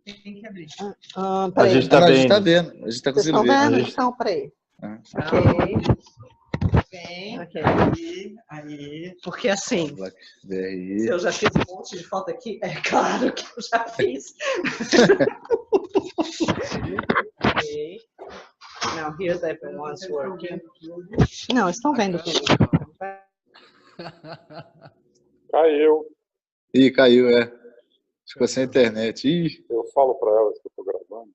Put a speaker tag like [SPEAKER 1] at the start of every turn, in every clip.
[SPEAKER 1] Tem que abrir.
[SPEAKER 2] A gente tá
[SPEAKER 3] A
[SPEAKER 2] vendo.
[SPEAKER 3] gente tá vendo. A gente tá
[SPEAKER 4] Vocês
[SPEAKER 3] conseguindo
[SPEAKER 4] estão
[SPEAKER 3] ver.
[SPEAKER 4] vendo? Então, peraí.
[SPEAKER 1] Vem.
[SPEAKER 4] Ok.
[SPEAKER 1] Aí. Porque assim,
[SPEAKER 3] BRI.
[SPEAKER 1] se eu já fiz um monte de foto aqui, é claro que eu já fiz. Ok. Now, here's everyone's working.
[SPEAKER 4] Não, estão vendo tudo.
[SPEAKER 5] Caiu.
[SPEAKER 3] Ih, caiu, é. Ficou sem internet. Ih.
[SPEAKER 5] Eu falo para elas que eu tô gravando.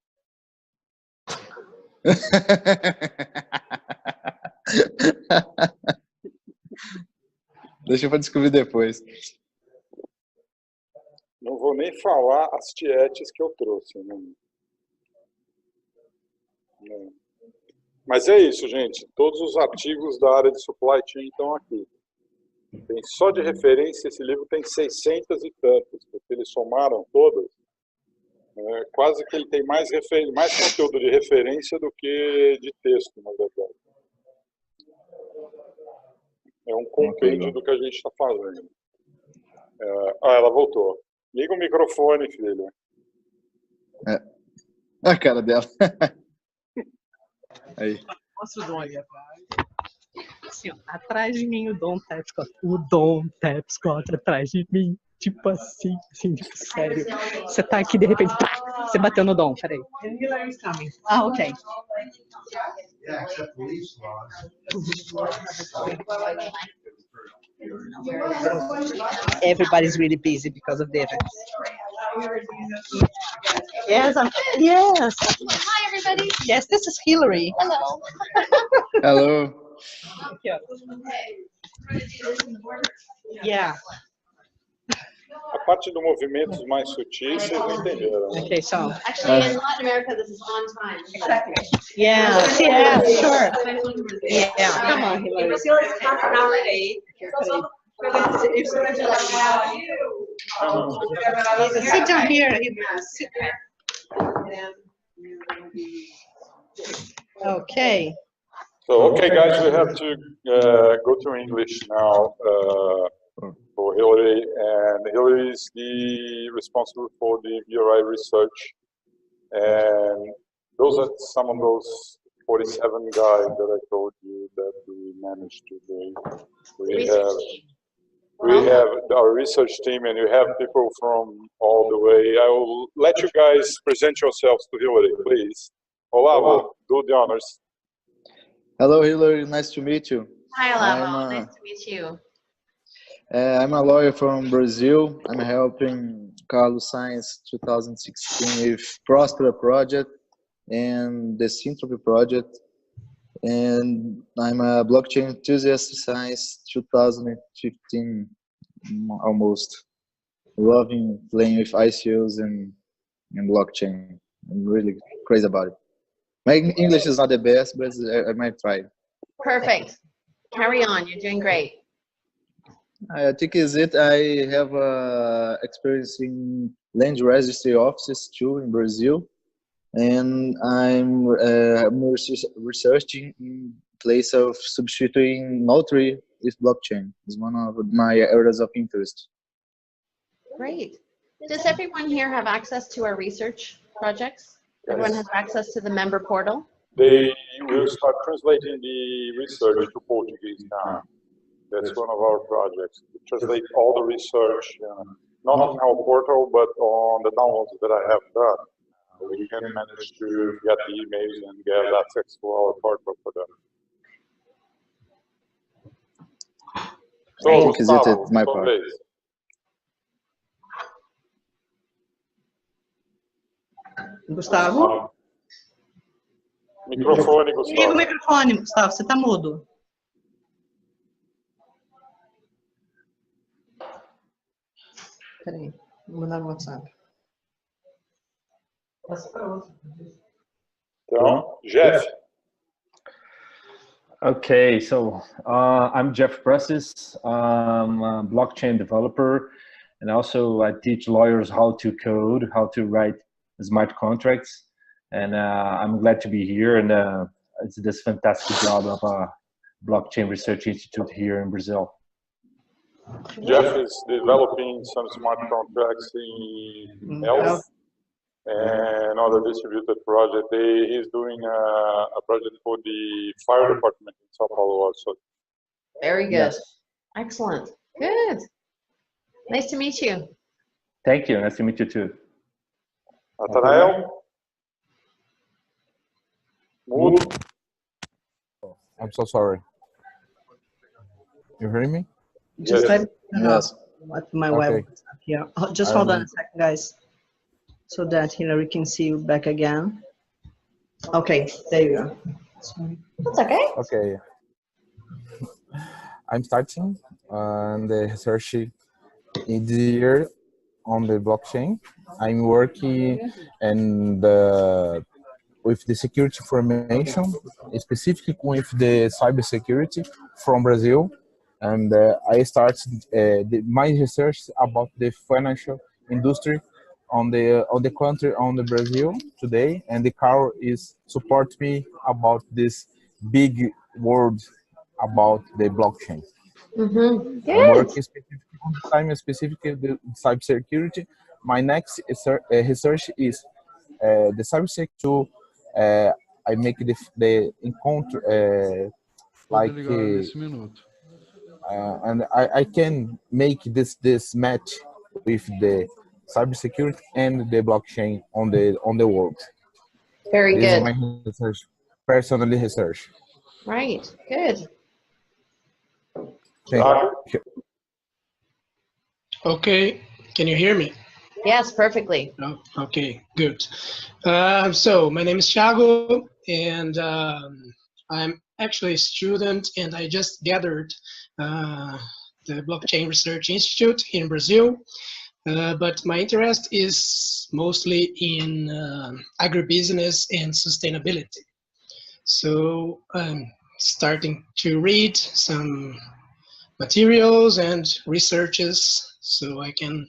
[SPEAKER 3] Deixa eu descobrir depois.
[SPEAKER 5] Não vou nem falar as tietes que eu trouxe, né? Mas é isso, gente. Todos os artigos da área de supply chain estão aqui. Tem só de referência, esse livro tem 600 e tantos, porque eles somaram todas. Quase que ele tem mais conteúdo de referência do que de texto, na verdade. É um compêndio do que a gente está fazendo. Ela voltou. Liga o microfone, filha.
[SPEAKER 3] A cara dela. Aí.
[SPEAKER 1] Mostra o Dom ali atrás. Assim, ó, atrás de mim o Dom Tapscott. O Dom Tapscott atrás de mim. Tipo assim, tipo, sério. Você tá aqui, de repente, pá, você bateu no Dom, peraí. Ah, ok. Everybody's really busy because of the event. Yes, yes.
[SPEAKER 6] Hi, everybody.
[SPEAKER 1] Yes, this is Hillary.
[SPEAKER 6] Hello.
[SPEAKER 3] Hello.
[SPEAKER 1] Yeah.
[SPEAKER 5] A parte do movimentos mais sutis, vocês não entenderam.
[SPEAKER 1] Okay, so.
[SPEAKER 6] Actually, in Latin America, this is on time. Exactly.
[SPEAKER 1] Yeah, yeah, sure. Yeah, come on, Hillary.
[SPEAKER 6] Brazil is half an hour late.
[SPEAKER 1] Sit down here. Sit there. Okay.
[SPEAKER 5] So, okay, guys, we have to go to English now for Hillary, and Hillary is responsible for the BRI research, and those are some of those 47 guys that I told you that we managed today. We have our research team, and you have people from all the way. I will let you guys present yourselves to Hillary, please. Olavo, do the honors.
[SPEAKER 3] Hello, Hillary. Nice to meet you.
[SPEAKER 6] Hi, Olavo. Nice to meet you.
[SPEAKER 3] I'm a lawyer from Brazil. I'm helping Carlos Sainz 2016 with Prospera project and the Syntropy project. And I'm a blockchain enthusiast since 2015, almost. Loving playing with ICOs and blockchain. I'm really crazy about it. My English is not the best, but I might try.
[SPEAKER 6] Perfect. Carry on. You're doing great.
[SPEAKER 3] I think is it. I have experience in land registry offices too in Brazil, and I'm researching in place of substituting notary with blockchain. It's one of my areas of interest.
[SPEAKER 6] Great. Does everyone here have access to our research projects? Everyone has access to the member portal?
[SPEAKER 5] They will start translating the research to Portuguese now. That's one of our projects. We translate all the research, not on our portal, but on the downloads that I have done. We can manage to get the emails and get access to our portal for them. So, Gustavo,
[SPEAKER 3] my part.
[SPEAKER 1] Gustavo?
[SPEAKER 5] Microfone, Gustavo.
[SPEAKER 1] Liga o microfone, Gustavo, você tá mudo. Peraí, vou mandar no WhatsApp.
[SPEAKER 5] Então, Jeff.
[SPEAKER 2] Okay, so I'm Jeff Presses. I'm a blockchain developer, and also I teach lawyers how to code, how to write smart contracts. And I'm glad to be here, and it's this fantastic job of a blockchain research institute here in Brazil.
[SPEAKER 5] Jeff is developing some smart contracts in health. and other distributed project. He's doing a project for the fire department in Sao Paulo also.
[SPEAKER 6] Very good.
[SPEAKER 2] Yes.
[SPEAKER 6] Excellent. Good. Nice to meet you.
[SPEAKER 2] Thank you. Nice to meet you too.
[SPEAKER 5] Nathanael? Mudo.
[SPEAKER 7] I'm so sorry. You hear me?
[SPEAKER 1] Just
[SPEAKER 5] Yes.
[SPEAKER 1] let me know
[SPEAKER 3] Yes.
[SPEAKER 1] what my
[SPEAKER 7] Okay.
[SPEAKER 1] web is up here. Just
[SPEAKER 7] I
[SPEAKER 1] hold on
[SPEAKER 7] will-
[SPEAKER 1] a second, guys, so that Hillary can see you back again. Okay, there you go. Sorry.
[SPEAKER 6] That's okay.
[SPEAKER 7] Okay. I'm starting on the research in the year on the blockchain. I'm working and with the security information, specifically with the cybersecurity from Brazil. And I started my research about the financial industry on the country on the Brazil today, and the Carl is support me about this big world about the blockchain.
[SPEAKER 6] Mm-hmm.
[SPEAKER 7] I'm
[SPEAKER 6] Good.
[SPEAKER 7] working specifically on the time specifically the cybersecurity. My next research is the cybersecurity to I make the encounter like and I can make this match with the cybersecurity and the blockchain on the world.
[SPEAKER 6] Very
[SPEAKER 7] This is
[SPEAKER 6] good.
[SPEAKER 7] my research, personally research.
[SPEAKER 6] Right. Good.
[SPEAKER 7] Thank you.
[SPEAKER 8] Okay, can you hear me?
[SPEAKER 6] Yes, perfectly.
[SPEAKER 8] No? Okay, good. So my name is Thiago, and I'm actually a student, and I just gathered the Blockchain Research Institute in Brazil. But my interest is mostly in agribusiness and sustainability. So I'm starting to read some materials and researches so I can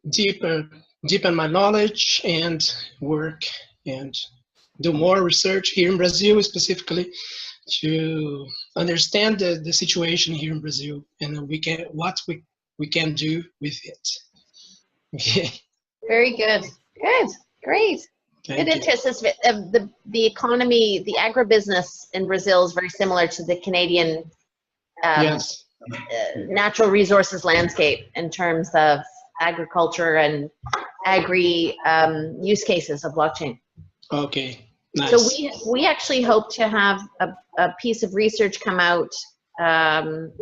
[SPEAKER 8] deepen my knowledge and work and do more research here in Brazil, specifically to understand the situation here in Brazil and what we can do with it. Okay.
[SPEAKER 6] Very good. Good. Great.
[SPEAKER 8] Thank
[SPEAKER 6] Good
[SPEAKER 8] you.
[SPEAKER 6] interest is the economy, the agribusiness in Brazil is very similar to the Canadian
[SPEAKER 8] Yes.
[SPEAKER 6] natural resources landscape in terms of agriculture and agri use cases of blockchain.
[SPEAKER 8] Okay. Nice.
[SPEAKER 6] So we actually hope to have a piece of research come out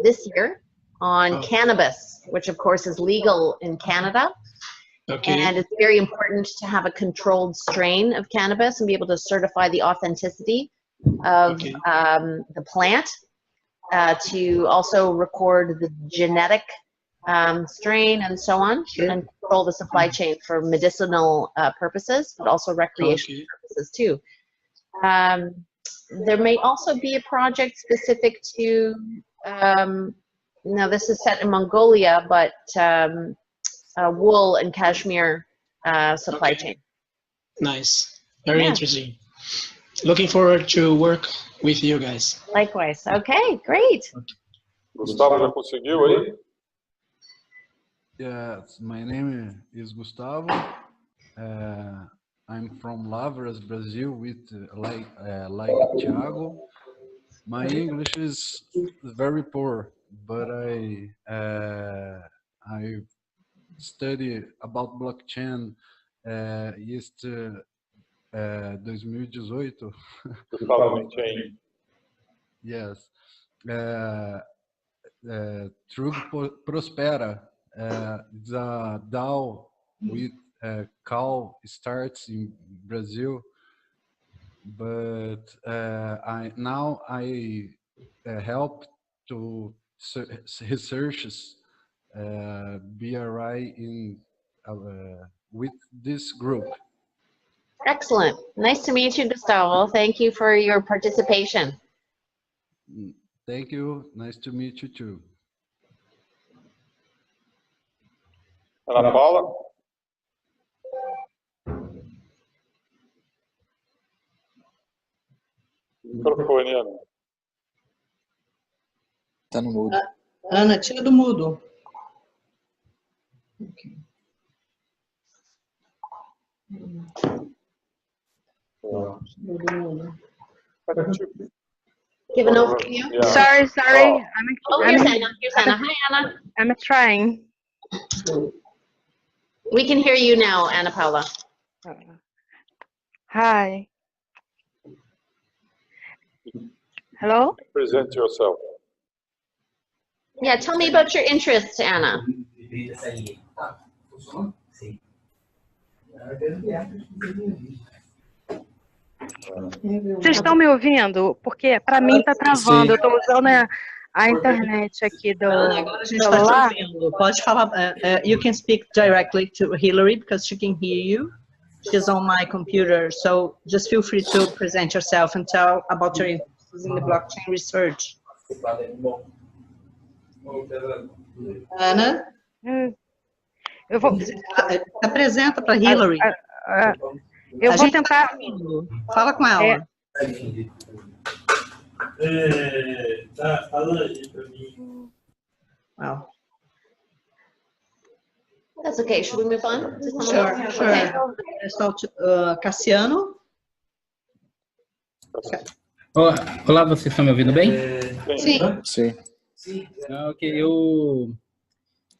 [SPEAKER 6] this year on cannabis, which of course is legal in Canada.
[SPEAKER 8] Okay.
[SPEAKER 6] And it's very important to have a controlled strain of cannabis and be able to certify the authenticity of the plant, to also record the genetic strain and so on, and control the supply chain for medicinal purposes, but also recreational purposes too. There may also be a project specific to, now this is set in Mongolia, but wool and cashmere supply chain.
[SPEAKER 8] Nice. Very interesting. Looking forward to work with you guys.
[SPEAKER 6] Likewise. Okay, great.
[SPEAKER 5] Gustavo já conseguiu aí?
[SPEAKER 9] Yes, my name is Gustavo. I'm from Lavras, Brazil, with like Thiago. My English is very poor, but I study about blockchain este 2018.
[SPEAKER 5] 2018.
[SPEAKER 9] Yes. Truth Prospera. It's a DAO with call starts in Brazil, but I help to researches BRI in with this group.
[SPEAKER 6] Excellent. Nice to meet you, Gustavo. Thank you for your participation.
[SPEAKER 9] Thank you. Nice to meet you too.
[SPEAKER 5] Ana Paula? Microfone, Ana.
[SPEAKER 3] Tá no mudo.
[SPEAKER 1] Ana, tira do mudo.
[SPEAKER 6] Give an overview.
[SPEAKER 5] Yeah.
[SPEAKER 10] Sorry.
[SPEAKER 6] Oh, here's Anna. Here's Anna. Hi, Anna.
[SPEAKER 10] I'm trying.
[SPEAKER 6] We can hear you now, Anna Paula.
[SPEAKER 10] Hi. Hello?
[SPEAKER 5] Present yourself.
[SPEAKER 6] Yeah, tell me about your interests, Anna.
[SPEAKER 10] Vocês estão me ouvindo? Porque para mim tá travando. Eu estou usando a internet aqui do
[SPEAKER 1] Agora a gente está te
[SPEAKER 10] celular.
[SPEAKER 1] ouvindo. Pode falar. You can speak directly to Hillary because she can hear you. She's on my computer, so just feel free to present yourself and tell about your interests in the blockchain research. Ana,
[SPEAKER 10] Eu vou,
[SPEAKER 1] apresenta para Hillary.
[SPEAKER 10] eu
[SPEAKER 1] A
[SPEAKER 10] vou
[SPEAKER 1] gente tá
[SPEAKER 10] tentar.
[SPEAKER 1] ouvindo. Fala com ela.
[SPEAKER 11] Tá, fala aí para mim.
[SPEAKER 1] Wow.
[SPEAKER 6] That's okay. Should we move on?
[SPEAKER 1] Sure, sure.
[SPEAKER 6] Okay.
[SPEAKER 1] Pessoal, Cassiano.
[SPEAKER 12] Olá, vocês estão me ouvindo bem?
[SPEAKER 1] Sim.
[SPEAKER 3] Sim.
[SPEAKER 12] Ok, eu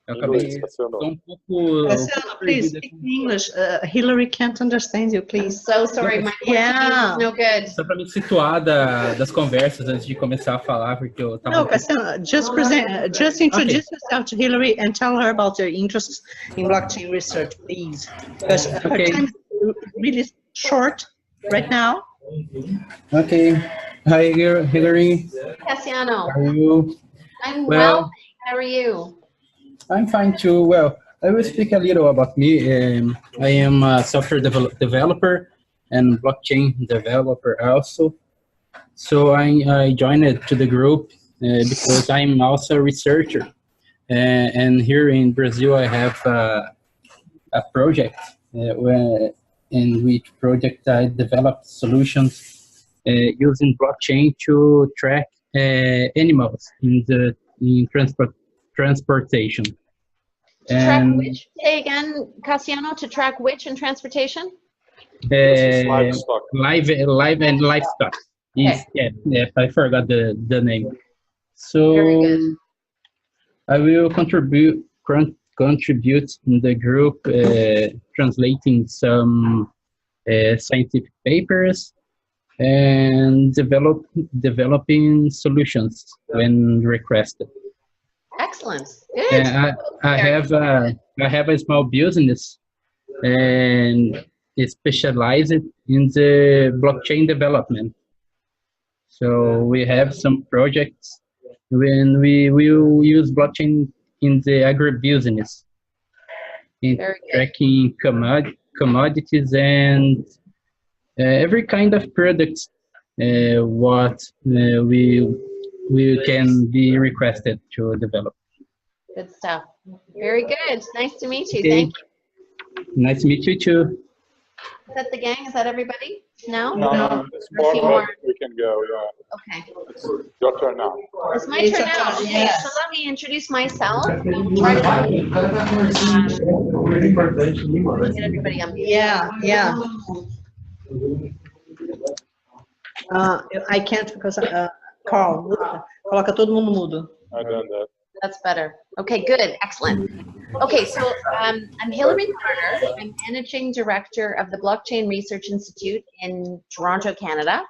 [SPEAKER 12] acabei tô um pouco
[SPEAKER 1] Cassiano, please speak in English. Hillary can't understand you, please.
[SPEAKER 6] So sorry, my Portuguese is no good.
[SPEAKER 12] só para me situar das conversas antes de começar a falar, porque eu tava
[SPEAKER 1] No, Cassiano, just introduce yourself to Hillary and tell her about your interests in blockchain research, please. Because her time is really short right now.
[SPEAKER 12] Okay. Hi, Hillary.
[SPEAKER 6] Cassiano.
[SPEAKER 12] How are you?
[SPEAKER 6] I'm
[SPEAKER 12] Well-
[SPEAKER 6] well. How are you?
[SPEAKER 12] I'm fine too. Well, I will speak a little about me. I am a software developer and blockchain developer also. So I joined to the group because I'm also a researcher. And here in Brazil, I have a project in which project I developed solutions using blockchain to track animals in transportation.
[SPEAKER 6] Track which? Say again, Cassiano, to track which in transportation?
[SPEAKER 5] Livestock.
[SPEAKER 12] Live and livestock. Yes, yeah, I forgot the name. So
[SPEAKER 6] Very good.
[SPEAKER 12] I will contribute in the group, translating some scientific papers and developing solutions when requested.
[SPEAKER 6] Excellent. Good.
[SPEAKER 12] I have a small business and it's specialized in the blockchain development. So we have some projects when we will use blockchain in the agribusiness, in tracking commodities and every kind of products what we can be requested to develop.
[SPEAKER 6] Good stuff. Very good. Nice to meet you.
[SPEAKER 12] Okay.
[SPEAKER 6] Thank you.
[SPEAKER 12] Nice to meet you too.
[SPEAKER 6] Is that the gang? Is that everybody? No?
[SPEAKER 5] No, it's
[SPEAKER 6] A few
[SPEAKER 5] more.
[SPEAKER 6] more.
[SPEAKER 5] We can go. Yeah.
[SPEAKER 6] Okay.
[SPEAKER 5] It's your turn now.
[SPEAKER 6] It's my turn now. Okay, so let me introduce myself. Try to get everybody up here.
[SPEAKER 1] Yeah. I can't because Carl, coloca todo mundo mudo.
[SPEAKER 5] I done that.
[SPEAKER 6] That's better. Okay, good. Excellent. Okay, so I'm Hillary Carter. I'm Managing Director of the Blockchain Research Institute in Toronto, Canada.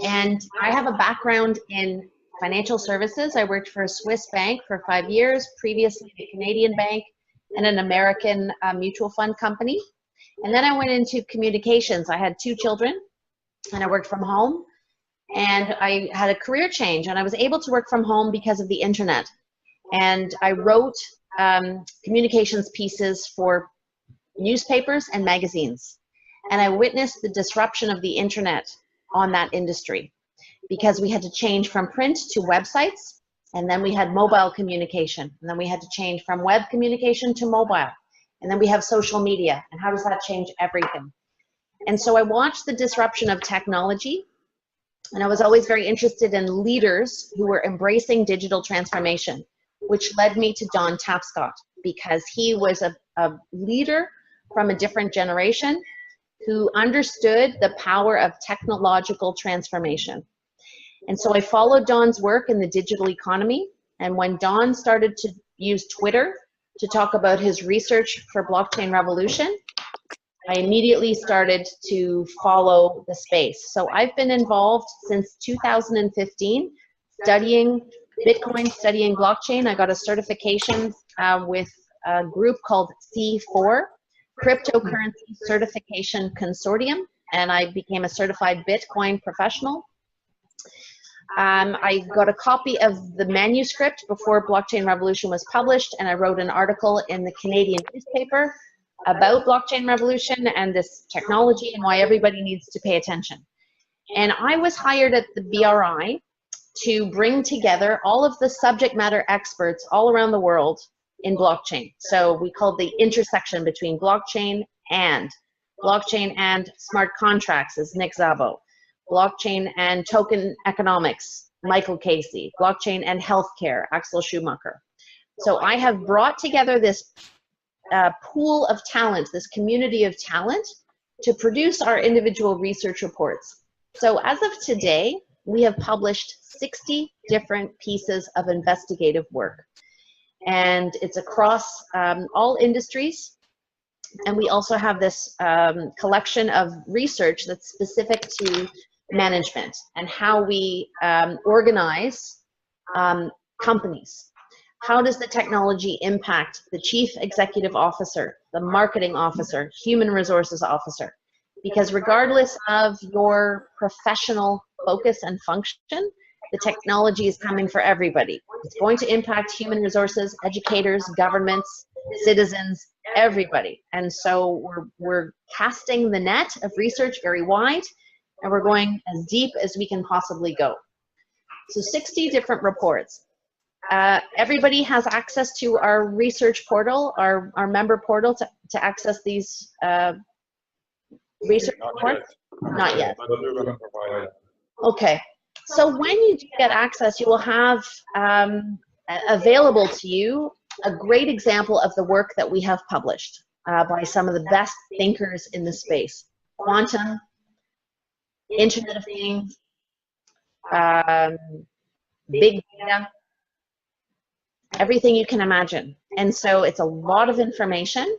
[SPEAKER 6] And I have a background in financial services. I worked for a Swiss bank for 5 years, previously a Canadian bank and an American mutual fund company. And then I went into communications. I had 2 children and I worked from home. And I had a career change and I was able to work from home because of the internet. And I wrote communications pieces for newspapers and magazines. And I witnessed the disruption of the internet on that industry because we had to change from print to websites, and then we had mobile communication, and then we had to change from web communication to mobile, and then we have social media, and how does that change everything? And so I watched the disruption of technology, and I was always very interested in leaders who were embracing digital transformation, which led me to Don Tapscott, because he was a leader from a different generation who understood the power of technological transformation. And so I followed Don's work in the digital economy. And when Don started to use Twitter to talk about his research for blockchain revolution, I immediately started to follow the space. So I've been involved since 2015, studying Bitcoin, studying blockchain. I got a certification with a group called C4, Cryptocurrency Certification Consortium, and I became a certified Bitcoin professional. I got a copy of the manuscript before Blockchain Revolution was published, and I wrote an article in the Canadian newspaper about blockchain revolution and this technology and why everybody needs to pay attention. And I was hired at the BRI to bring together all of the subject matter experts all around the world in blockchain. So we called the intersection between blockchain and smart contracts is Nick Szabo. Blockchain and token economics, Michael Casey. Blockchain and healthcare, Axel Schumacher. So I have brought together this pool of talent, this community of talent, to produce our individual research reports. So as of today, we have published 60 different pieces of investigative work. And it's across all industries. And we also have this collection of research that's specific to management and how we organize companies. How does the technology impact the chief executive officer, the marketing officer, human resources officer? Because regardless of your professional focus and function, the technology is coming for everybody. It's going to impact human resources, educators, governments, citizens, everybody. And so we're casting the net of research very wide, and we're going as deep as we can possibly go. So 60 different reports. Everybody has access to our research portal, our member portal to access these research reports? Not yet. Okay. So when you do get access, you will have available to you a great example of the work that we have published by some of the best thinkers in the space. Quantum, Internet of Things, big data, everything you can imagine. And so it's a lot of information.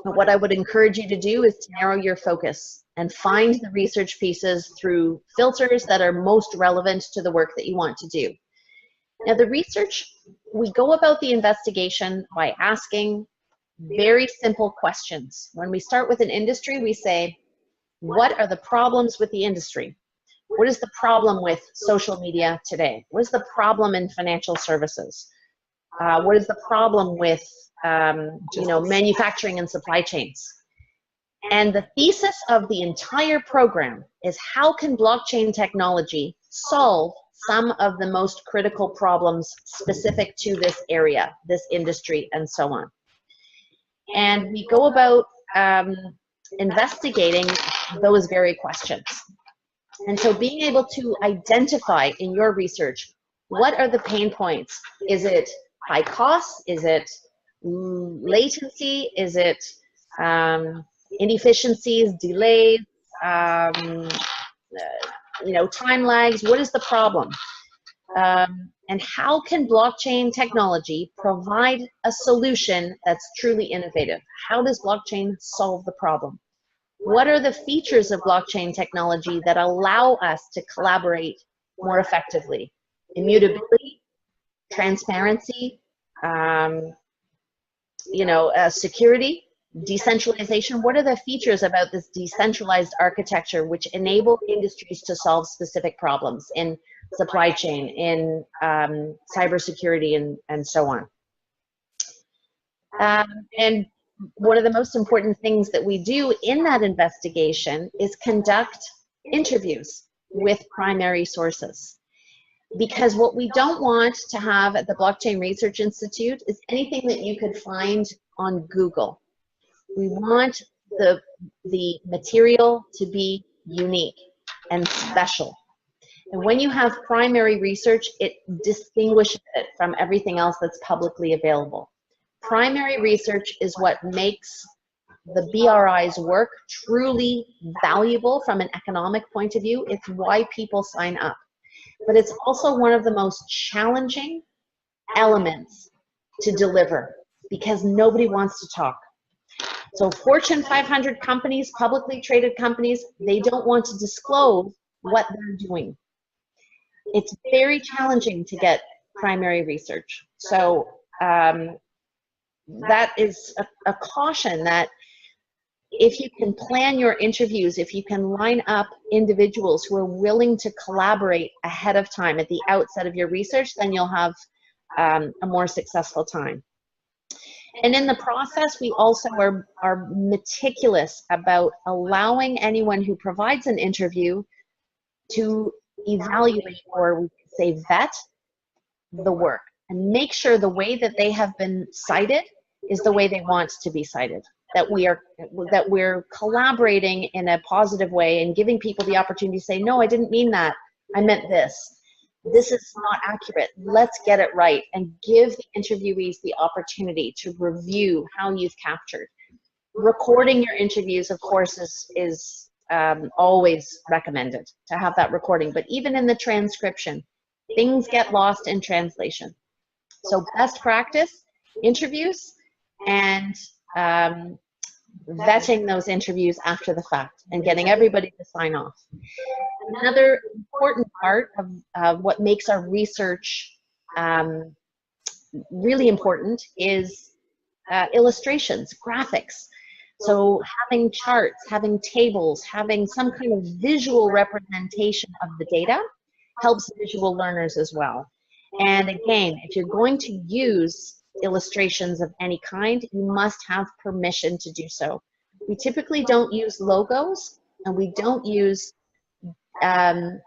[SPEAKER 6] But what I would encourage you to do is to narrow your focus and find the research pieces through filters that are most relevant to the work that you want to do. Now, the research, we go about the investigation by asking very simple questions. When we start with an industry, we say, what are the problems with the industry? What is the problem with social media today? What is the problem in financial services? What is the problem with manufacturing and supply chains? And the thesis of the entire program is how can blockchain technology solve some of the most critical problems specific to this area, this industry, and so on. And we go about investigating those very questions. And so being able to identify in your research, what are the pain points? Is it high costs? Is it latency? Is it inefficiencies, delays, time lags? What is the problem? And how can blockchain technology provide a solution that's truly innovative? How does blockchain solve the problem? What are the features of blockchain technology that allow us to collaborate more effectively? Immutability, transparency, security, decentralization. What are the features about this decentralized architecture which enable industries to solve specific problems in supply chain, in cybersecurity, and so on? And one of the most important things that we do in that investigation is conduct interviews with primary sources. Because what we don't want to have at the Blockchain Research Institute is anything that you could find on Google. We want the material to be unique and special. And when you have primary research, it distinguishes it from everything else that's publicly available. Primary research is what makes the BRI's work truly valuable from an economic point of view. It's why people sign up. But it's also one of the most challenging elements to deliver because nobody wants to talk. So Fortune 500 companies, publicly traded companies, they don't want to disclose what they're doing. It's very challenging to get primary research. So that is a caution that if you can plan your interviews, if you can line up individuals who are willing to collaborate ahead of time at the outset of your research, then you'll have a more successful time. And in the process, we also are meticulous about allowing anyone who provides an interview to evaluate, or we could say vet, the work and make sure the way that they have been cited is the way they want to be cited. That we're collaborating in a positive way and giving people the opportunity to say, no, I didn't mean that. I meant this. This is not accurate. Let's get it right, and give the interviewees the opportunity to review how you've captured. Recording your interviews, of course, is always recommended to have that recording, but even in the transcription, things get lost in translation. So best practice, interviews, and vetting those interviews after the fact and getting everybody to sign off. Another important part of what makes our research really important is illustrations, graphics. So having charts, having tables, having some kind of visual representation of the data helps visual learners as well. And again, if you're going to use illustrations of any kind, you must have permission to do so. We typically don't use logos, and we don't use graphics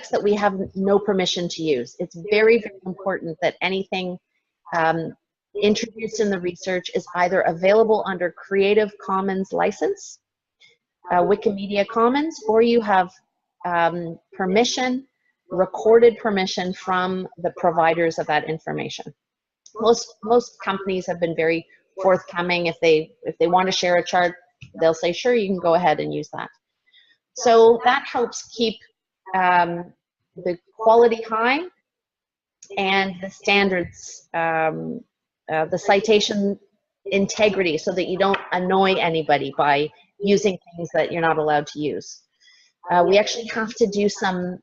[SPEAKER 6] that we have no permission to use. It's very, very important that anything introduced in the research is either available under Creative Commons license, Wikimedia Commons, or you have permission, recorded permission from the providers of that information. Most companies have been very forthcoming. If they want to share a chart, they'll say, sure, you can go ahead and use that. So that helps keep the quality high and the standards, the citation integrity, so that you don't annoy anybody by using things that you're not allowed to use. We actually have to do some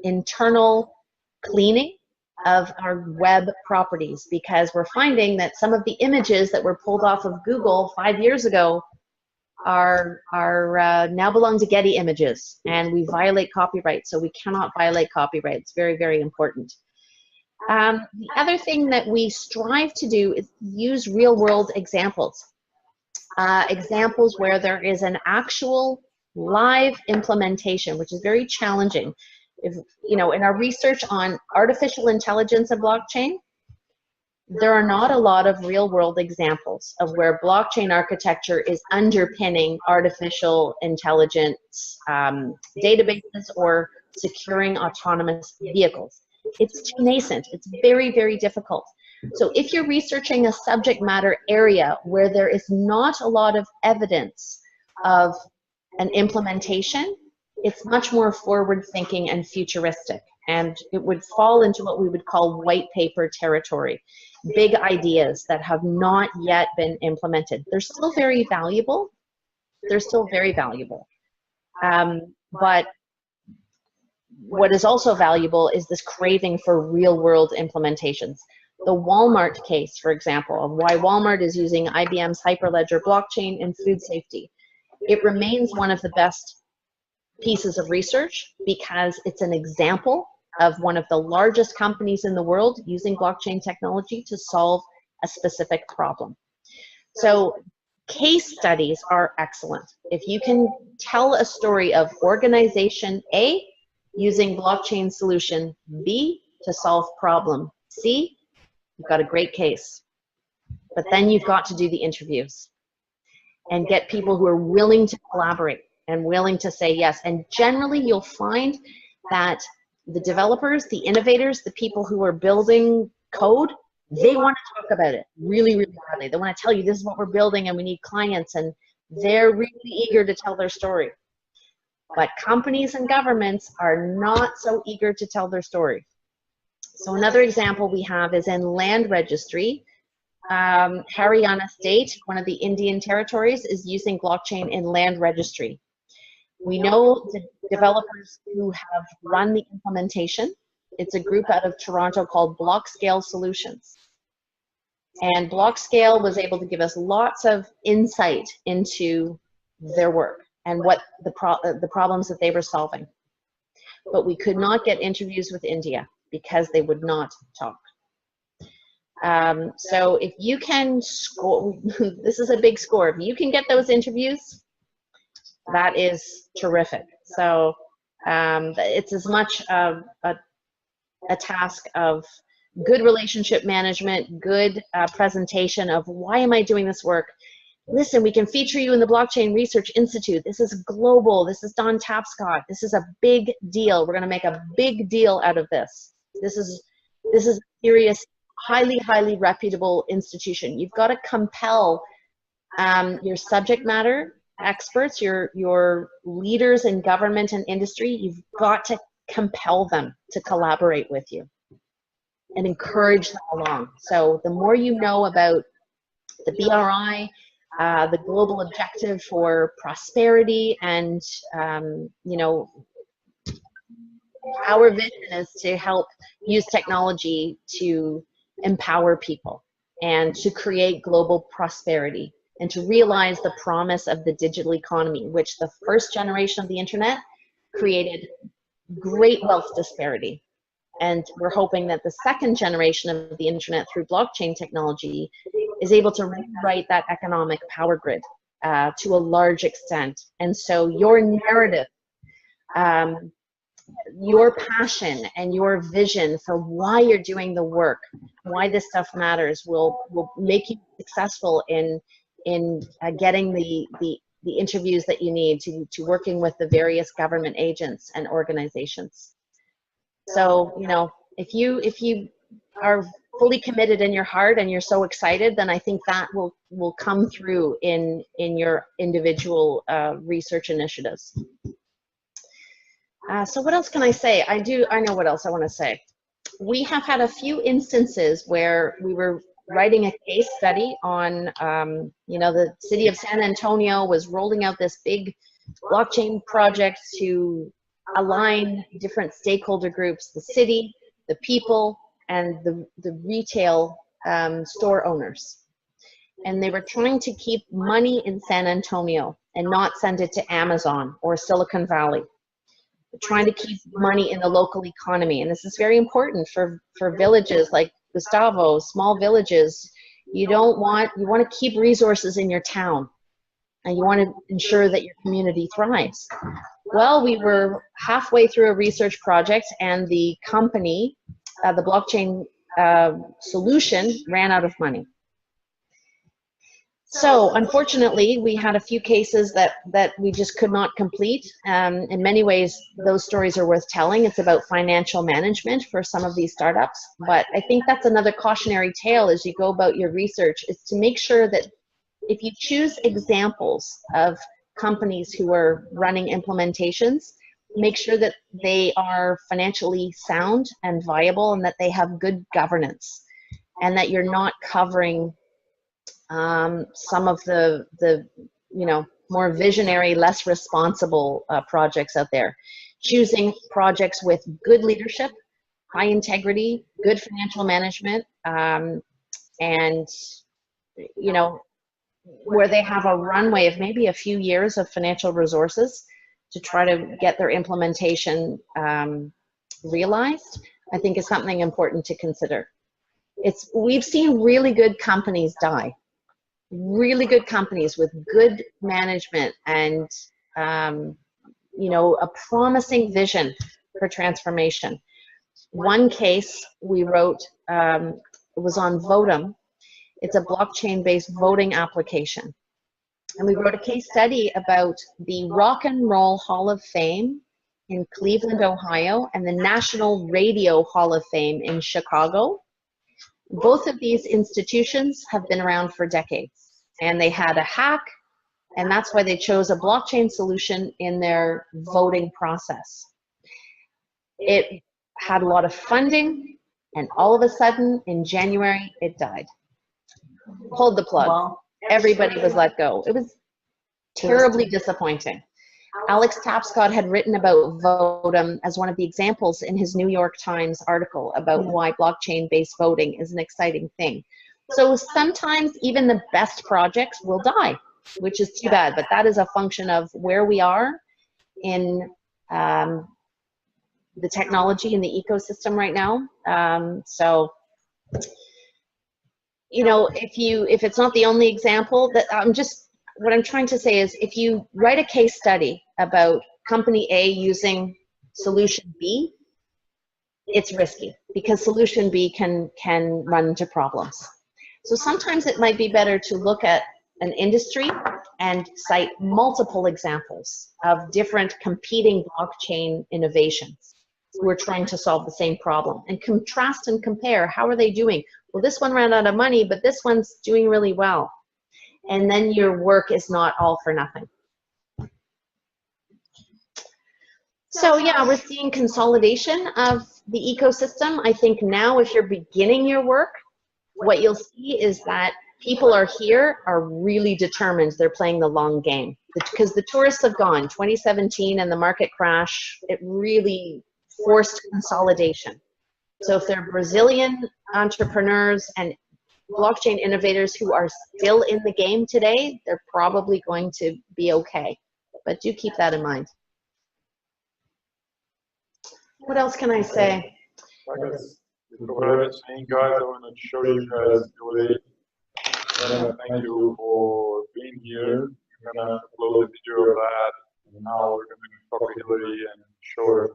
[SPEAKER 6] internal cleaning of our web properties, because we're finding that some of the images that were pulled off of Google 5 years ago are now belong to Getty Images, and we violate copyright, so we cannot violate copyright. It's very, very important. The other thing that we strive to do is use real-world examples. Examples where there is an actual live implementation, which is very challenging. If, you know, in our research on artificial intelligence and blockchain, there are not a lot of real-world examples of where blockchain architecture is underpinning artificial intelligence databases or securing autonomous vehicles. It's too nascent. It's very, very difficult. So if you're researching a subject matter area where there is not a lot of evidence of an implementation, it's much more forward-thinking and futuristic, and it would fall into what we would call white paper territory. Big ideas that have not yet been implemented. They're still very valuable. They're still very valuable. But what is also valuable is this craving for real-world implementations. The Walmart case, for example, of why Walmart is using IBM's Hyperledger blockchain in food safety. It remains one of the best pieces of research because it's an example of one of the largest companies in the world using blockchain technology to solve a specific problem. So case studies are excellent. If you can tell a story of organization A using blockchain solution B to solve problem C, you've got a great case. But then you've got to do the interviews and get people who are willing to collaborate and willing to say yes. And generally you'll find that the developers, the innovators, the people who are building code They want to talk about it really, really badly. They want to tell you this is what we're building and we need clients, and they're really eager to tell their story. But companies and governments are not so eager to tell their story. So another example we have is in land registry. Haryana State, one of the Indian territories, is using blockchain in land registry. We know the developers who have run the implementation. It's a group out of Toronto called Blockscale Solutions. And Blockscale was able to give us lots of insight into their work and what the problems that they were solving. But we could not get interviews with India because they would not talk. So if you can score, this is a big score. If you can get those interviews, that is terrific. So it's as much of a task of good relationship management, good presentation of why am I doing this work? Listen, we can feature you in the Blockchain Research Institute. This is global. This is Don Tapscott. This is a big deal. We're going to make a big deal out of this. This is a serious, highly, highly reputable institution. You've got to compel your subject matter experts, your leaders in government and industry. You've got to compel them to collaborate with you and encourage them along. So the more you know about the BRI, the global objective for prosperity, and you know, our vision is to help use technology to empower people and to create global prosperity and to realize the promise of the digital economy, which the first generation of the internet created great wealth disparity. And we're hoping that the second generation of the internet through blockchain technology is able to rewrite that economic power grid to a large extent. And so your narrative, your passion and your vision for why you're doing the work, why this stuff matters, will make you successful in getting the interviews that you need to working with the various government agents and organizations. So, you know, if you are fully committed in your heart and you're so excited, then I think that will come through in your individual research initiatives. So what else can I say? I know what else I want to say. We have had a few instances where we were writing a case study on, you know, the city of San Antonio was rolling out this big blockchain project to align different stakeholder groups, the city, the people, and the retail store owners. And they were trying to keep money in San Antonio and not send it to Amazon or Silicon Valley. They're trying to keep money in the local economy. And this is very important for villages like Gustavo, small villages. You want to keep resources in your town, and you want to ensure that your community thrives. Well, we were halfway through a research project, and the company, the blockchain solution, ran out of money. So unfortunately, we had a few cases that we just could not complete. In many ways, those stories are worth telling. It's about financial management for some of these startups. But I think that's another cautionary tale as you go about your research, is to make sure that if you choose examples of companies who are running implementations, make sure that they are financially sound and viable, and that they have good governance, and that you're not covering some of the you know, more visionary, less responsible projects out there. Choosing projects with good leadership, high integrity, good financial management, and you know, where they have a runway of maybe a few years of financial resources to try to get their implementation realized, I think is something important to consider. We've seen really good companies die. Really good companies with good management and you know, a promising vision for transformation. One case we wrote was on Votum. It's a blockchain-based voting application, and we wrote a case study about the Rock and Roll Hall of Fame in Cleveland, Ohio, and the National Radio Hall of Fame in Chicago. Both of these institutions have been around for decades, and they had a hack, and that's why they chose a blockchain solution in their voting process. It had a lot of funding, and all of a sudden, in January, it died. Pulled the plug. Everybody was let go. It was terribly disappointing. Alex Tapscott had written about Votum as one of the examples in his New York Times article about why blockchain-based voting is an exciting thing. So sometimes even the best projects will die, which is too bad, but that is a function of where we are in the technology and the ecosystem right now. So, you know, if it's not the only example, that what I'm trying to say is, if you write a case study about company A using solution B, it's risky because solution B can run into problems. So sometimes it might be better to look at an industry and cite multiple examples of different competing blockchain innovations who are trying to solve the same problem, and contrast and compare. How are they doing? Well, this one ran out of money, but this one's doing really well. And then your work is not all for nothing. So yeah, we're seeing consolidation of the ecosystem. I think now, if you're beginning your work, what you'll see is that people are really determined. They're playing the long game, because the tourists have gone. 2017 and the market crash, it really forced consolidation. So if they're Brazilian entrepreneurs and blockchain innovators who are still in the game today, they're probably going to be okay. But do keep that in mind. What else can I say?
[SPEAKER 5] What I was saying, guys, I want to show you guys the way. Thank you for being here. I'm going to upload the video of that. And now we're going to talk to Hillary and show her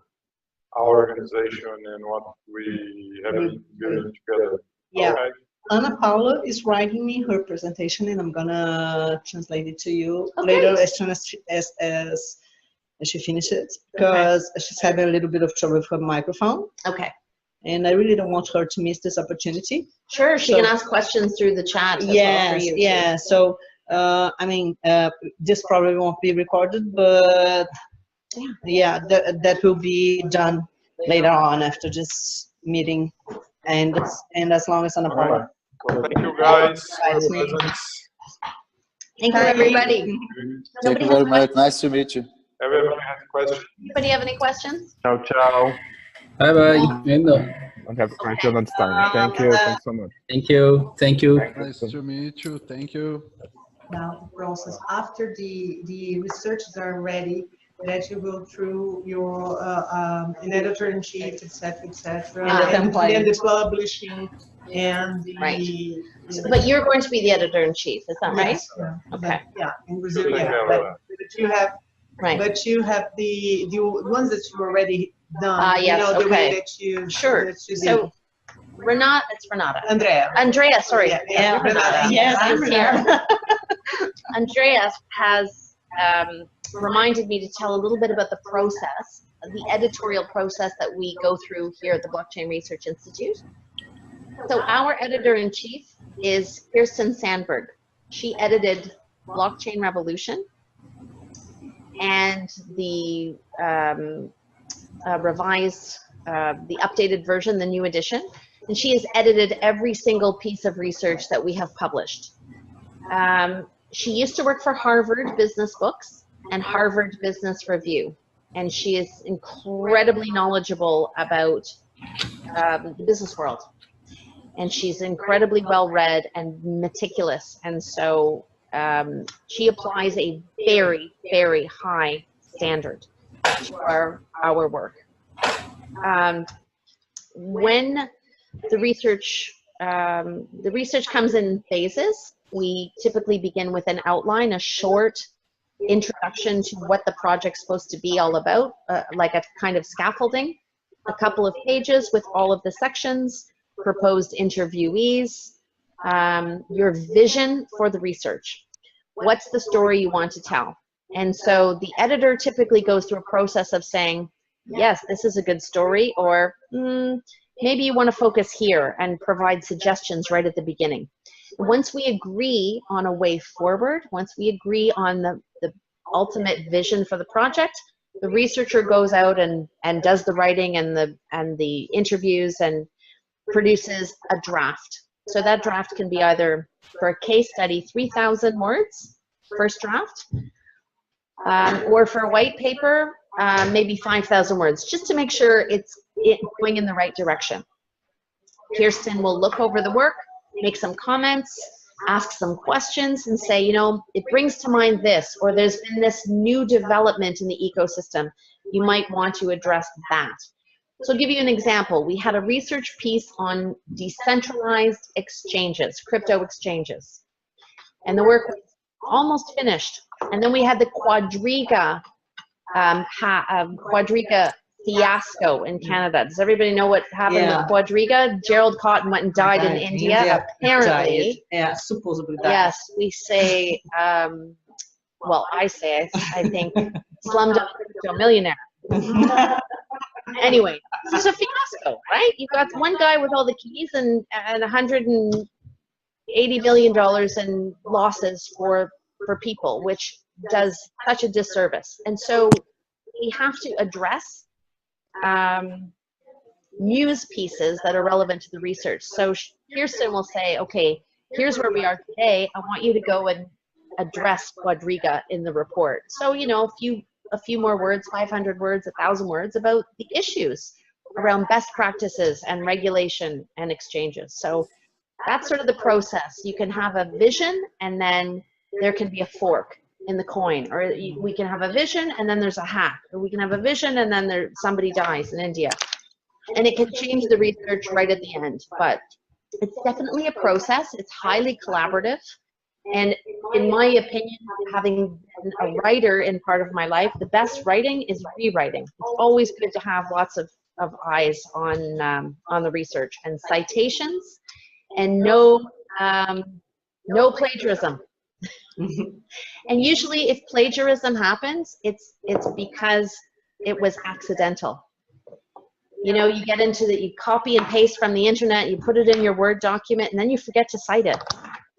[SPEAKER 5] our organization and what we have been doing together.
[SPEAKER 1] Yeah.
[SPEAKER 5] Okay?
[SPEAKER 1] Ana Paula is writing me her presentation, and I'm gonna translate it to you later as soon as she finishes, because she's having a little bit of trouble with her microphone.
[SPEAKER 6] Okay.
[SPEAKER 1] And I really don't want her to miss this opportunity.
[SPEAKER 6] Sure, she can ask questions through the chat.
[SPEAKER 1] Yes, yeah. So, I mean, this probably won't be recorded, but yeah, that will be done later on after this meeting, and as long as Ana Paula.
[SPEAKER 5] Thank you, guys.
[SPEAKER 6] Thank you, everybody.
[SPEAKER 3] Thank you very much. Nice to meet you.
[SPEAKER 5] Everybody has questions?
[SPEAKER 6] Anybody have any questions?
[SPEAKER 5] Ciao, ciao.
[SPEAKER 12] Bye bye.
[SPEAKER 7] Don't have question on time. Thank you. Thanks so much.
[SPEAKER 12] Thank you. Thank you.
[SPEAKER 9] Nice to meet you. Thank you.
[SPEAKER 13] Now the process after the researches are ready, that you go through your an editor-in-chief, etc., and then the publishing and the
[SPEAKER 6] But you're going to be the editor-in-chief, is that right?
[SPEAKER 13] Yes, yeah.
[SPEAKER 6] Okay.
[SPEAKER 13] Yeah, in Brazil, yeah. But you have, but you have the ones that you already done.
[SPEAKER 6] Yes,
[SPEAKER 13] you know, the
[SPEAKER 6] okay.
[SPEAKER 13] way that you
[SPEAKER 6] So Renata, it's Renata.
[SPEAKER 13] Andrea,
[SPEAKER 6] sorry.
[SPEAKER 13] Yeah,
[SPEAKER 6] Renata.
[SPEAKER 13] Yes,
[SPEAKER 6] I'm
[SPEAKER 13] I'm
[SPEAKER 6] here. Andrea has reminded me to tell a little bit about the process, the editorial process that we go through here at the Blockchain Research Institute. So our editor-in-chief is Kirsten Sandberg. She edited Blockchain Revolution and the revised, the updated version, the new edition. And she has edited every single piece of research that we have published. She used to work for Harvard Business Books and Harvard Business Review. And she is incredibly knowledgeable about the business world. And she's incredibly well-read and meticulous. And so she applies a very, very high standard to our work. When the research comes in phases, we typically begin with an outline, a short introduction to what the project's supposed to be all about, like a kind of scaffolding, a couple of pages with all of the sections, proposed interviewees, your vision for the research. What's the story you want to tell? And so the editor typically goes through a process of saying, yes, this is a good story, or maybe you want to focus here and provide suggestions right at the beginning. Once we agree on a way forward, once we agree on the ultimate vision for the project, the researcher goes out and does the writing and the interviews and produces a draft. So that draft can be either, for a case study, 3,000 words, first draft, or for a white paper, maybe 5,000 words, just to make sure it's going in the right direction. Kirsten will look over the work, make some comments, ask some questions, and say, you know, it brings to mind this, or there's been this new development in the ecosystem. You might want to address that. So I'll give you an example. We had a research piece on decentralized exchanges, crypto exchanges, and the work was almost finished. And then we had the Quadriga fiasco in Canada. Does everybody know what happened with Quadriga? Gerald Cotton went and died in India. Apparently,
[SPEAKER 13] supposedly died.
[SPEAKER 6] Yes, we say, well, I say, I think, slumdog millionaire. Anyway, this is a fiasco, right? You've got one guy with all the keys and $180 million in losses for people, which does such a disservice. And so we have to address news pieces that are relevant to the research. So Kirsten will say, okay, here's where we are today. I want you to go and address Quadriga in the report. So, you know, a few more words, 500 words, 1,000 words about the issues around best practices and regulation and exchanges. So that's sort of the process. You can have a vision and then there can be a fork in the coin, or we can have a vision and then there's a hack, or we can have a vision and then somebody dies in India. And it can change the research right at the end, but it's definitely a process. It's highly collaborative. And in my opinion, having been a writer in part of my life, the best writing is rewriting. It's always good to have lots of eyes on the research and citations, and no plagiarism. And usually if plagiarism happens, it's because it was accidental. You know, you get into you copy and paste from the internet, you put it in your Word document, and then you forget to cite it.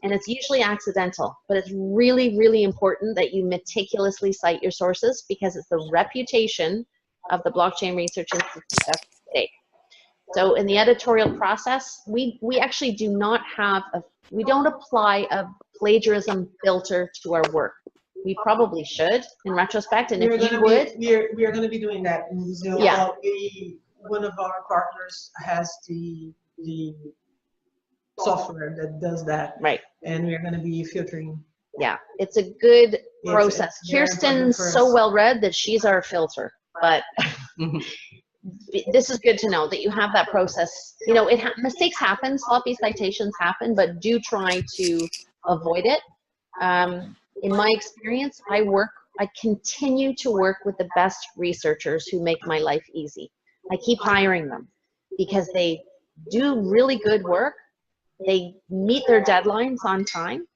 [SPEAKER 6] And it's usually accidental, but it's really, really important that you meticulously cite your sources, because it's the reputation of the Blockchain Research Institute at stake. So in the editorial process, we actually do not have we don't apply a plagiarism filter to our work. We probably should, in retrospect, and if you would.
[SPEAKER 13] We are going to be doing that in Brazil.
[SPEAKER 6] Yeah.
[SPEAKER 13] One of our partners has the software that does that.
[SPEAKER 6] Right.
[SPEAKER 13] And we're going to be filtering.
[SPEAKER 6] Yeah, it's a good process. Kirsten's so well read that she's our filter, but this is good to know that you have that process. You know, mistakes happen, sloppy citations happen, but do try to avoid it. In my experience, I continue to work with the best researchers who make my life easy. I keep hiring them because they do really good work. They meet their deadlines on time,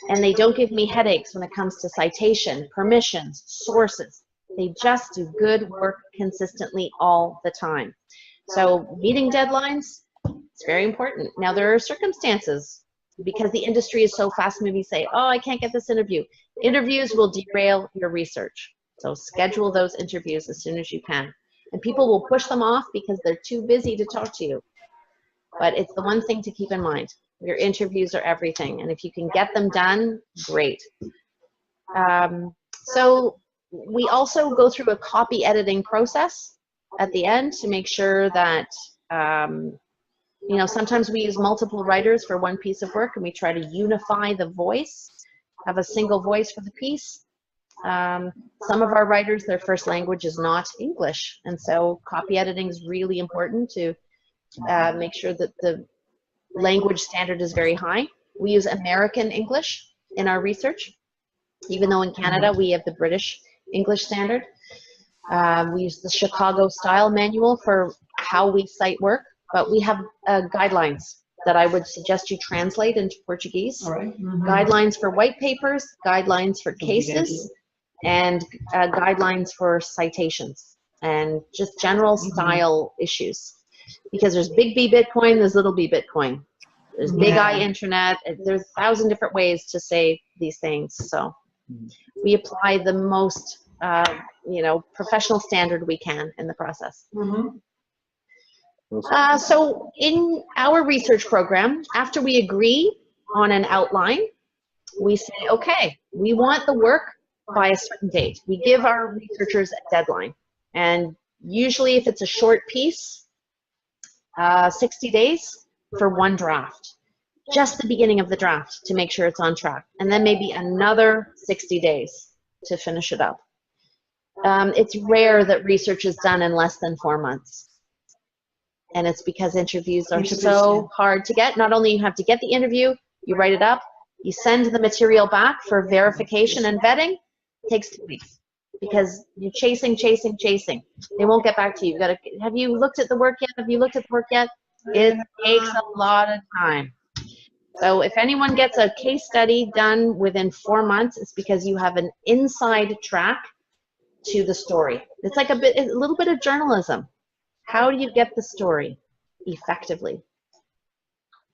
[SPEAKER 6] and they don't give me headaches when it comes to citation, permissions, sources. They just do good work consistently all the time. So meeting deadlines, it's very important. Now there are circumstances, because the industry is so fast moving, say, oh, I can't get this interview. Interviews will derail your research. So schedule those interviews as soon as you can. And people will push them off because they're too busy to talk to you. But it's the one thing to keep in mind. Your interviews are everything. And if you can get them done, great. So we also go through a copy editing process at the end to make sure that, you know, sometimes we use multiple writers for one piece of work, and we try to unify the voice, have a single voice for the piece. Some of our writers, their first language is not English, and so copy editing is really important to make sure that the language standard is very high. We use American English in our research, even though in Canada we have the British English standard. We use the Chicago style manual for how we cite work, but we have guidelines that I would suggest you translate into Portuguese.
[SPEAKER 13] All right.
[SPEAKER 6] Guidelines for white papers, guidelines for cases, and guidelines for citations, and just general style issues. because there's big B Bitcoin, there's little B Bitcoin. There's big I internet. There's 1,000 different ways to say these things. So we apply the most, professional standard we can in the process. So in our research program, after we agree on an outline, we say, okay, we want the work by a certain date. We give our researchers a deadline. And usually if it's a short piece, 60 days for one draft. Just the beginning of the draft to make sure it's on track. And then maybe another 60 days to finish it up. It's rare that research is done in less than 4 months. And it's because interviews are so hard to get. Not only you have to get the interview, you write it up, you send the material back for verification and vetting, it takes 2 weeks. Because you're chasing. They won't get back to you. Have you looked at the work yet? Have you looked at the work yet? It takes a lot of time. So if anyone gets a case study done within 4 months, it's because you have an inside track to the story. It's like a little bit of journalism. How do you get the story effectively?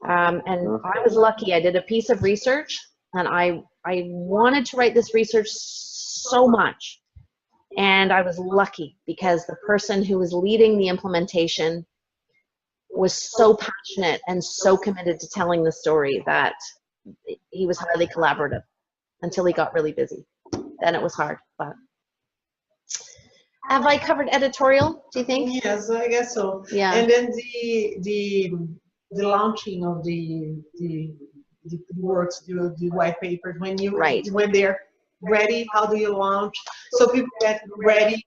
[SPEAKER 6] And I was lucky. I did a piece of research, and I wanted to write this research so much. And I was lucky because the person who was leading the implementation was so passionate and so committed to telling the story that he was highly collaborative until he got really busy. Then it was hard. But have I covered editorial, do you think?
[SPEAKER 13] Yes, I guess so.
[SPEAKER 6] Yeah.
[SPEAKER 13] And then the launching of the works, the white papers, when they're ready, how do you launch? So people get ready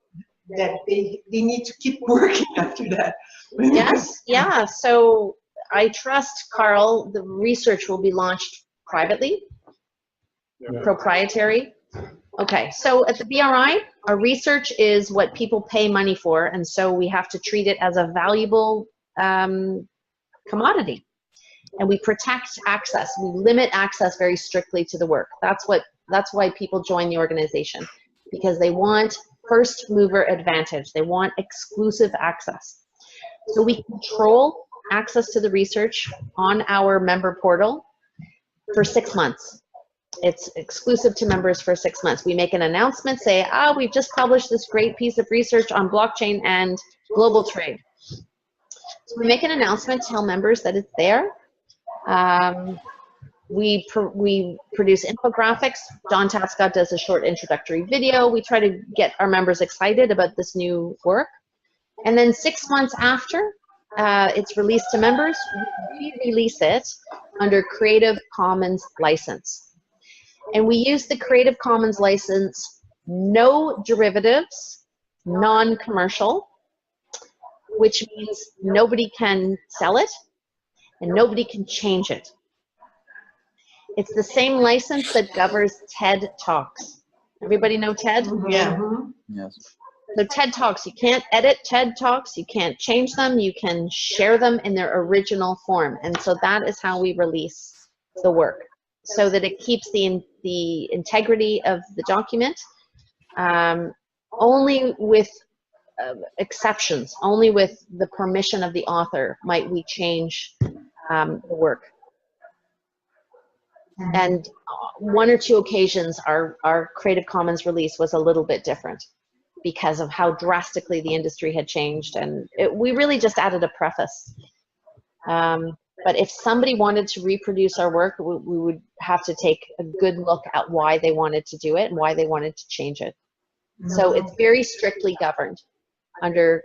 [SPEAKER 13] that they need to keep working after that.
[SPEAKER 6] Yes, yeah. So I trust, Carl, the research will be launched privately, proprietary. Okay, so at the BRI, our research is what people pay money for, and so we have to treat it as a valuable commodity. And we protect access. We limit access very strictly to the work. That's why people join the organization, because they want first mover advantage. They want exclusive access. So we control access to the research on our member portal for 6 months. It's exclusive to members for 6 months. We make an announcement, say, we've just published this great piece of research on blockchain and global trade. So we make an announcement, tell members that it's there. We produce infographics. Don Tascott does a short introductory video. We try to get our members excited about this new work. And then 6 months after it's released to members, we release it under Creative Commons license. And we use the Creative Commons license, no derivatives, non-commercial, which means nobody can sell it and nobody can change it. It's the same license that governs TED Talks. Everybody know TED?
[SPEAKER 13] Yeah.
[SPEAKER 3] Yes.
[SPEAKER 6] So TED Talks, you can't edit TED Talks, you can't change them, you can share them in their original form. And so that is how we release the work, so that it keeps the integrity of the document. Only with exceptions, only with the permission of the author might we change the work. And 1 or 2 occasions our Creative Commons release was a little bit different because of how drastically the industry had changed, and we really just added a preface. But if somebody wanted to reproduce our work, we would have to take a good look at why they wanted to do it and why they wanted to change it. So it's very strictly governed under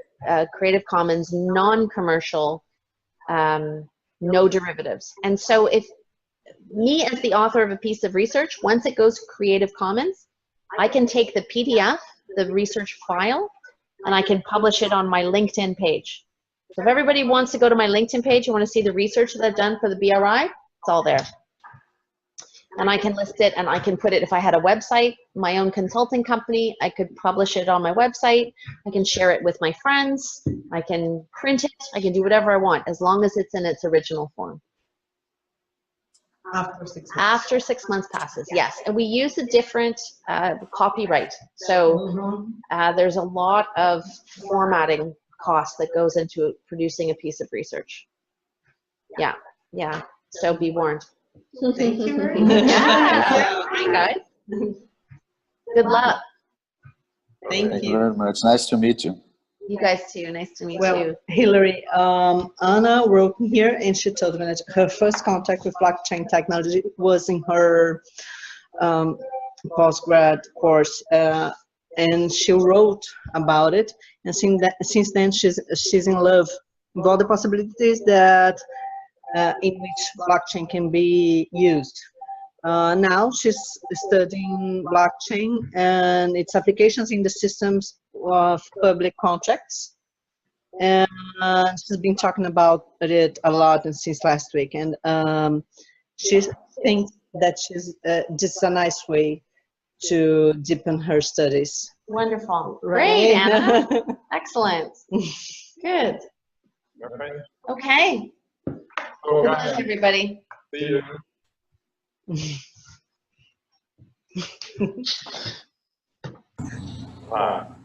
[SPEAKER 6] Creative Commons, non-commercial, no derivatives. And so if me as the author of a piece of research, once it goes to Creative Commons, I can take the PDF, the research file, and I can publish it on my LinkedIn page. So if everybody wants to go to my LinkedIn page, you want to see the research that I've done for the BRI, it's all there. And I can list it, and I can put it, if I had a website, my own consulting company, I could publish it on my website. I can share it with my friends. I can print it. I can do whatever I want, as long as it's in its original form.
[SPEAKER 13] After 6 months.
[SPEAKER 6] After 6 months passes, yes. And we use a different copyright. So there's a lot of formatting cost that goes into producing a piece of research. Yeah, yeah. So be warned.
[SPEAKER 13] Thank you very much.
[SPEAKER 6] Yeah. All right, guys. Good luck.
[SPEAKER 3] Thank you very much. Nice to meet you.
[SPEAKER 6] You guys too. Nice to meet
[SPEAKER 4] Well,
[SPEAKER 6] you.
[SPEAKER 4] Hillary, Anna wrote here and she told me that her first contact with blockchain technology was in her postgrad course, and she wrote about it. And since then, she's in love with all the possibilities that in which blockchain can be used. Now she's studying blockchain and its applications in the systems of public contracts. And she's been talking about it a lot since last week. And she thinks that this is a nice way to deepen her studies.
[SPEAKER 6] Wonderful.
[SPEAKER 4] Right?
[SPEAKER 6] Great, Anna. Excellent. Good. Okay. Good luck, everybody.
[SPEAKER 5] See you. Wow.